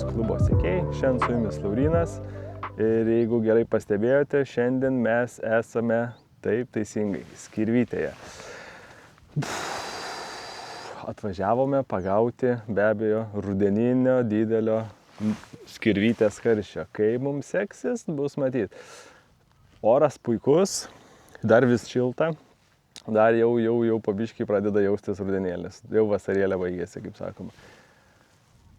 žvejybos klubo sekėjai. Šiandien su jumis Laurynas ir jeigu gerai pastebėjote, šiandien mes esame taip teisingai Skirvytėje. Atvažiavome pagauti be abejo rudeninio didelio skirvytės karščio. Kai mums seksis, bus matyti. Oras puikus, dar vis šilta. Dar jau po biškį pradeda jaustis rudenėlis. Jau vasarėlė baigėsi, kaip sakoma.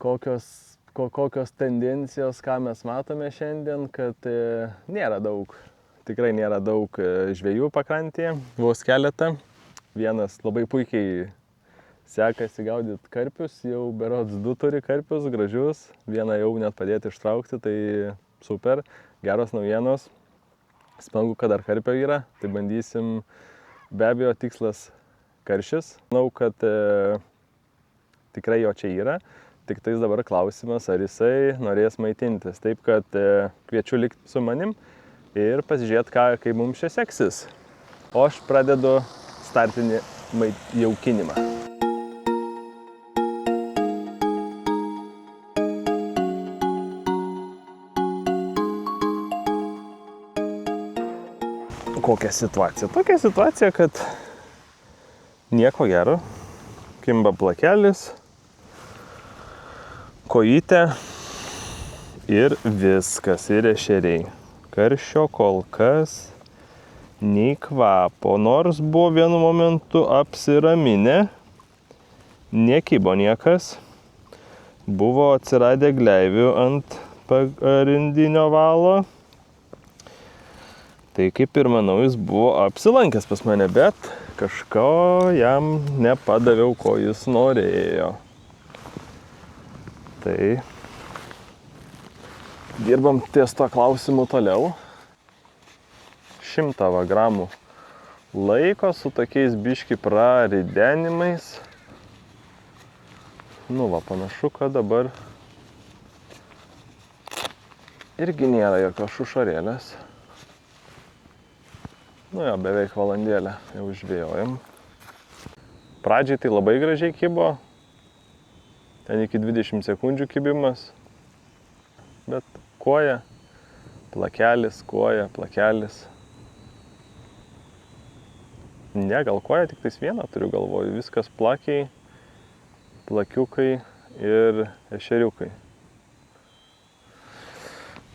Kokios tendencijos, ką mes matome šiandien, kad nėra daug. Tikrai nėra daug žvejų pakrantėje, vos keletą. Vienas labai puikiai sekasi gaudyti karpius, jau berods 2 turi karpius, gražius. Vieną jau net padėti ištraukti, tai super, geros naujienos. Smagu, kad dar karpio yra, tai bandysim. Be abejo, tikslas karšis. Manau, kad tikrai jo čia yra. Tik tais dabar klausimas, ar jisai norės maitintis. Taip, kad kviečiu likti su manim ir pasižiūrėti, kaip mums čia seksis. O aš pradedu startinį jaukinimą. Kokia situacija? Tokia situacija, kad nieko gero. Kimba plakelis, kojytė ir viskas, ir ešeriai. Karščio kol kas nei kvapo, nors buvo vienu momentu apsiraminę, nekibo niekas. Buvo atsiradę gleivių ant pagrindinio valo. Tai kaip ir manau, jis buvo apsilankęs pas mane, bet kažko jam nepadaviau, ko jis norėjo. Tai dirbam ties to klausimu toliau. 100 gramų laiko su tokiais biški praridenimais. Nu va, panašu, kad dabar irgi nėra jokios šušarėlės. Nu jo, beveik valandėlę jau žvejojam. Pradžiai tai labai gražiai kibo. Ten iki 20 sekundžių kibimas. Bet koja, plakelis, koja, plakelis. Ne, gal koja, tik tais vieną turiu galvoju. Viskas plakiai, plakiukai ir ešeriukai.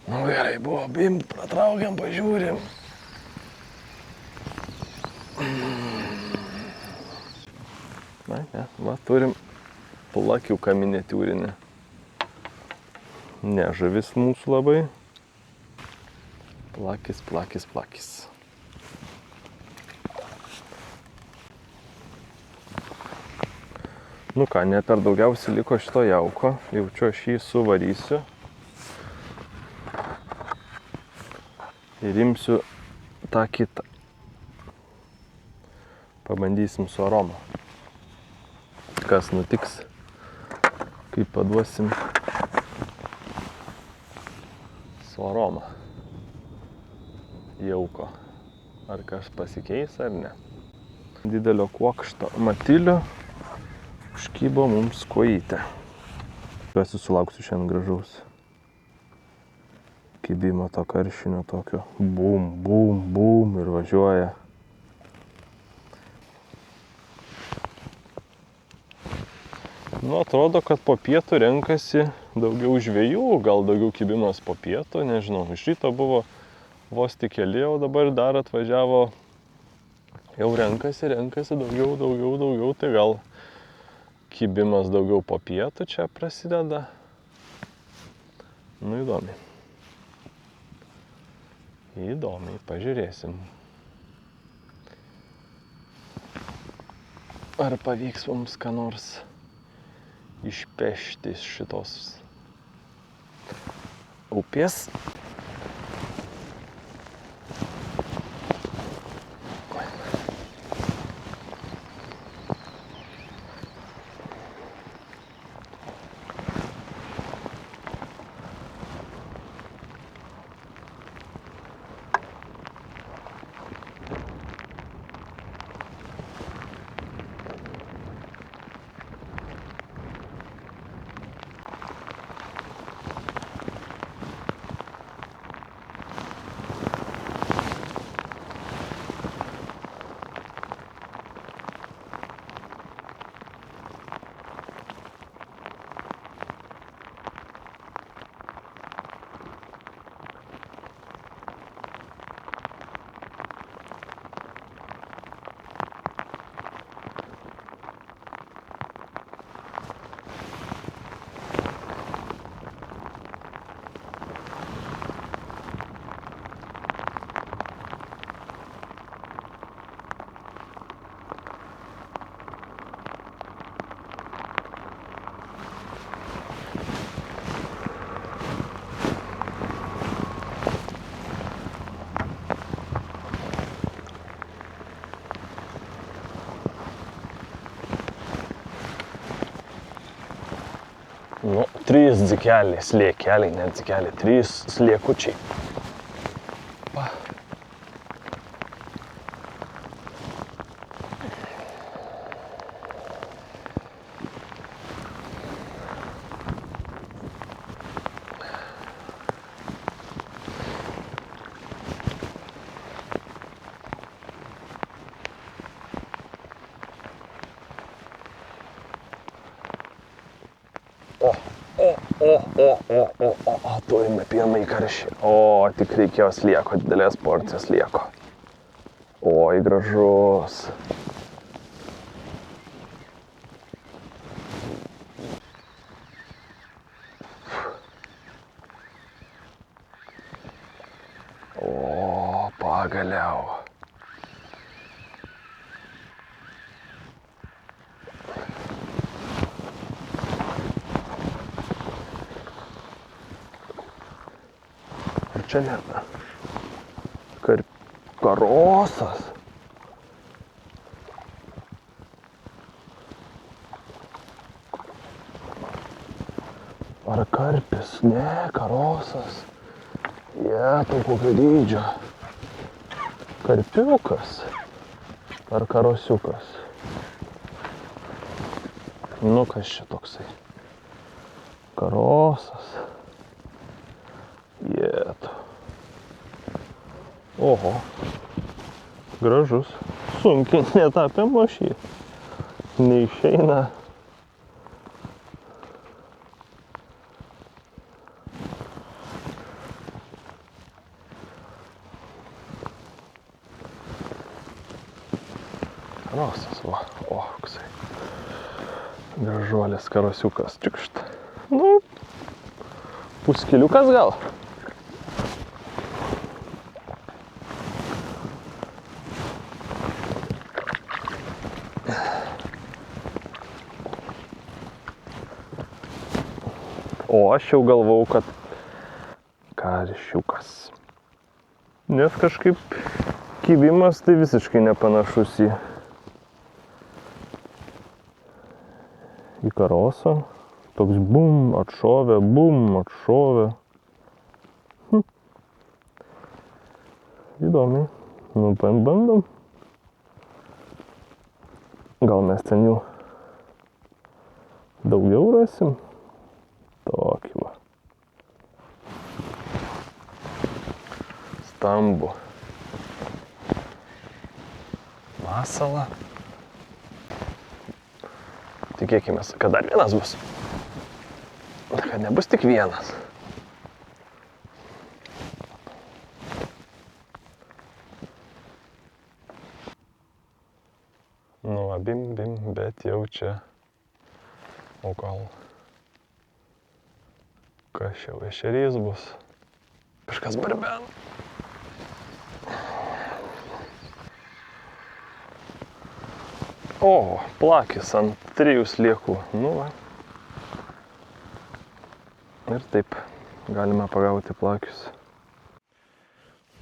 Nu gerai, buvo, bim, pratraukiam, pažiūrim. Na, ne, va, turim plakiuką miniatiūrinį. Ne, žuvis mūsų labai. Plakis, plakis, plakis. Nu ką, ne per daugiausiai liko šito jauko. Jaučiu, aš jį suvarysiu. Ir imsiu tą kitą. Pabandysim su aroma. Kas nutiks, kaip paduosim su aroma jauko. Ar kas pasikeis ar ne. Didelio kuokšto matilio užkybo mums kojytę. Tikiuosi sulauksiu šiandien gražaus kibimo to karšinio tokio. Bum, bum, bum ir važiuoja. Nu, atrodo, kad po pietų renkasi daugiau žvejų, gal daugiau kibimas po pietų, nežinau. Iš ryto buvo vos tik keli, o dabar dar atvažiavo, jau renkasi daugiau, tai gal kibimas daugiau po pietų čia prasideda. Nu, įdomiai. Įdomiai, pažiūrėsim. Ar pavyks mums ką nors išpešti iš šitos upės. Nu, 3 dzikeliai, sliekeliai, ne dzikeliai, 3 sliekučiai. Pa. Turime pilną į karšį. O, tik reikėjo slieko, didelės porcijos slieko. Oi, gražus. O, pagaliau. Čia ne. Karosas. Ar karpis? Ne, karosas. Jetau, kokio dydžio. Karpiukas. Ar karosiukas? Nu, kas čia toksai? Karosas. Jetau. Oho. Gražus. Sunkiai netapėmo šį. Neišeina. Karosas, va. O, koksai. Gražuolis karosiukas. Čikšt. Nu, puskiliukas gal. O aš jau galvau, kad karšiukas. Nes kažkaip kibimas tai visiškai nepanašus į karosą. Toks bum, atšovė, bum, atšovė. Įdomiai. Nu, bandom. Gal mes ten jau daugiau rasim. Tokį va. Stambų. Masalą. Tikėkimės, kad dar vienas bus. Kad nebus tik vienas. Nu, bim, bet jau čia. O gal... Kas čia ešerys bus? Kažkas barbena. O, plakis ant 3 sliekų. Nu va. Ir taip galime pagauti plakius.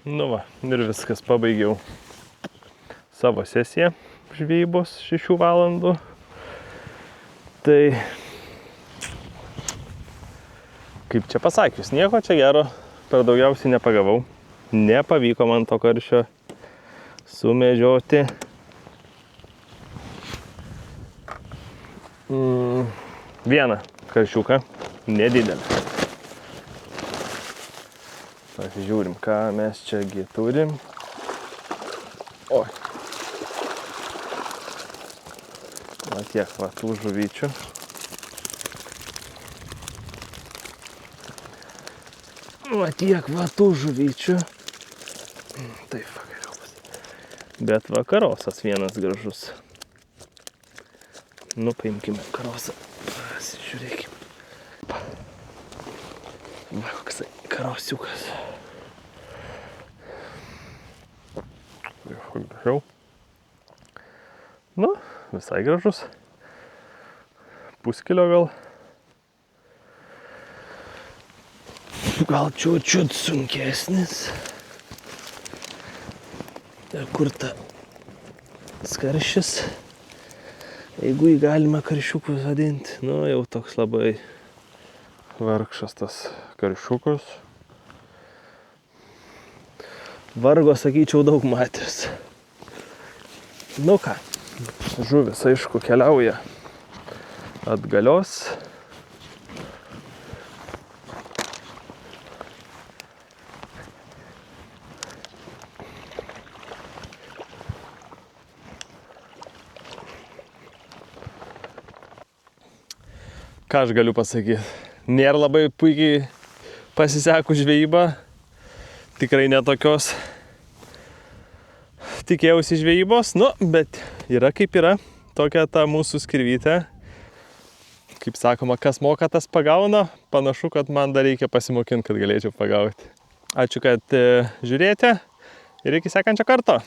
Nu va, ir viskas, pabaigiau savo sesiją žvejybos 6 valandų. Tai... Kaip čia pasakius, nieko čia gero per daugiausiai nepagavau. Nepavyko man to karšio sumedžioti. Vieną karšiuką, nedidelį. Pasižiūrim, ką mes čiagi turim. Oi. Va tiek va tų žuvyčių. Va tiek va tų žuvyčių. Taip, geriau bus. Bet va karosas vienas gražus. Nu, paimkime karosą. Pasižiūrėkime. Va, koksai karosiukas. Gražiau. Nu, visai gražus. Puskilio gal. Gal čiut sunkesnis. Ir kur ta karšis? Jeigu jį galima karšiukus vadinti, nu jau toks labai Vargšas tas karšiukas. Vargo, sakyčiau, daug matęs. Nu ką, žuvis, aišku, keliauja atgalios. Ką aš galiu pasakyti? Nėra labai puikiai pasisekų žvejyba. Tikrai netokios tikėjausi žvejybos. Nu, bet yra kaip yra. Tokia ta mūsų skirvytė. Kaip sakoma, kas moka, tas pagauna. Panašu, kad man dar reikia pasimokinti, kad galėčiau pagauti. Ačiū, kad žiūrėjote. Ir iki sekančio karto.